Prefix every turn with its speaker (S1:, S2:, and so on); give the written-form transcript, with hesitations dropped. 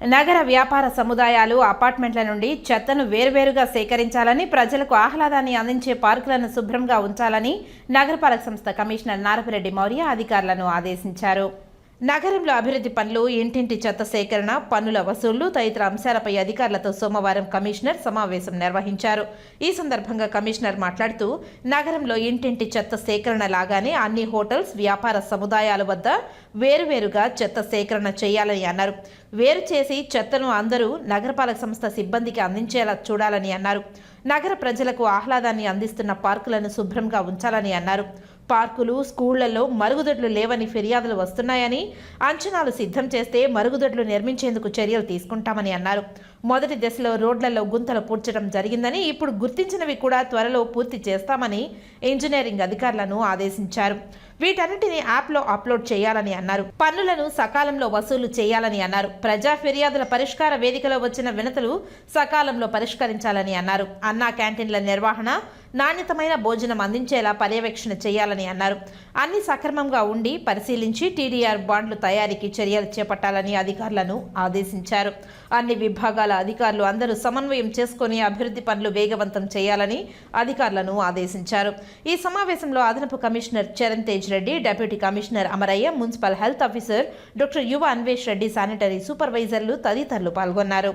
S1: నగర వ్యాపార సముదాయాలు, అపార్ట్మెంట్ల నుండి చెత్తను వేర్వేరుగా సేకరించాలని, ప్రజలకు ఆహ్లాదాన్ని అందించే పార్కులను శుభ్రంగా ఉంచాలని నగరపాలక సంస్థ కమిషనర్ నారపిరెడ్డి మౌర్య అధికారులను ఆదేశించారు. నగరంలో అభివృద్ధి పనులు, ఇంటింటి చెత్త సేకరణ, పన్నుల వసూళ్లు తదితర అంశాలపై అధికారులతో సోమవారం కమిషనర్ సమావేశం నిర్వహించారు. ఈ సందర్భంగా కమిషనర్ మాట్లాడుతూ, నగరంలో ఇంటింటి చెత్త సేకరణ లాగానే అన్ని హోటల్స్, వ్యాపార సముదాయాల వద్ద వేరువేరుగా చెత్త సేకరణ చేయాలని అన్నారు. వేరు చేసి చెత్తను అందరూ నగరపాలక సంస్థ సిబ్బందికి అందించేలా చూడాలని అన్నారు. నగర ప్రజలకు ఆహ్లాదాన్ని అందిస్తున్న పార్కులను శుభ్రంగా ఉంచాలని అన్నారు. పార్కులు, స్కూళ్లలో మరుగుదొడ్లు లేవని ఫిర్యాదులు వస్తున్నాయని, అంచనాలు సిద్ధం చేస్తే మరుగుదొడ్లు నిర్మించేందుకు చర్యలు తీసుకుంటామని అన్నారు. మొదటి దశలో రోడ్లలో గుంతలు పూడ్చడం జరిగిందని, ఇప్పుడు గుర్తించినవి కూడా త్వరలో పూర్తి చేస్తామని ఇంజనీరింగ్ అధికారులను ఆదేశించారు. వీటన్నిటిని యాప్లో అప్లోడ్ చేయాలని అన్నారు. పన్నులను సకాలంలో వసూలు చేయాలని అన్నారు. ప్రజా ఫిర్యాదుల పరిష్కార వేదికలో వచ్చిన వినతులు సకాలంలో పరిష్కరించాలని అన్నారు. అన్నా క్యాంటీన్ల నిర్వహణ, నాణ్యతమైన భోజనం అందించేలా పర్యవేక్షణ చేయాలని అన్నారు. అన్ని సక్రమంగా ఉండి పరిశీలించి టీడీఆర్ బాండ్లు తయారీకి చర్యలు చేపట్టాలని అధికారులను ఆదేశించారు. అన్ని విభాగాల అధికారులు అందరూ సమన్వయం చేసుకుని అభివృద్ధి పనులు వేగవంతం చేయాలని అధికారులను ఆదేశించారు. ఈ సమావేశంలో అదనపు commissioner Charan Tej Reddy, deputy commissioner Amarayya, municipal health officer doctor యువ అన్వేష్ రెడ్డి, శానిటరీ సూపర్వైజర్లు తదితరులు పాల్గొన్నారు.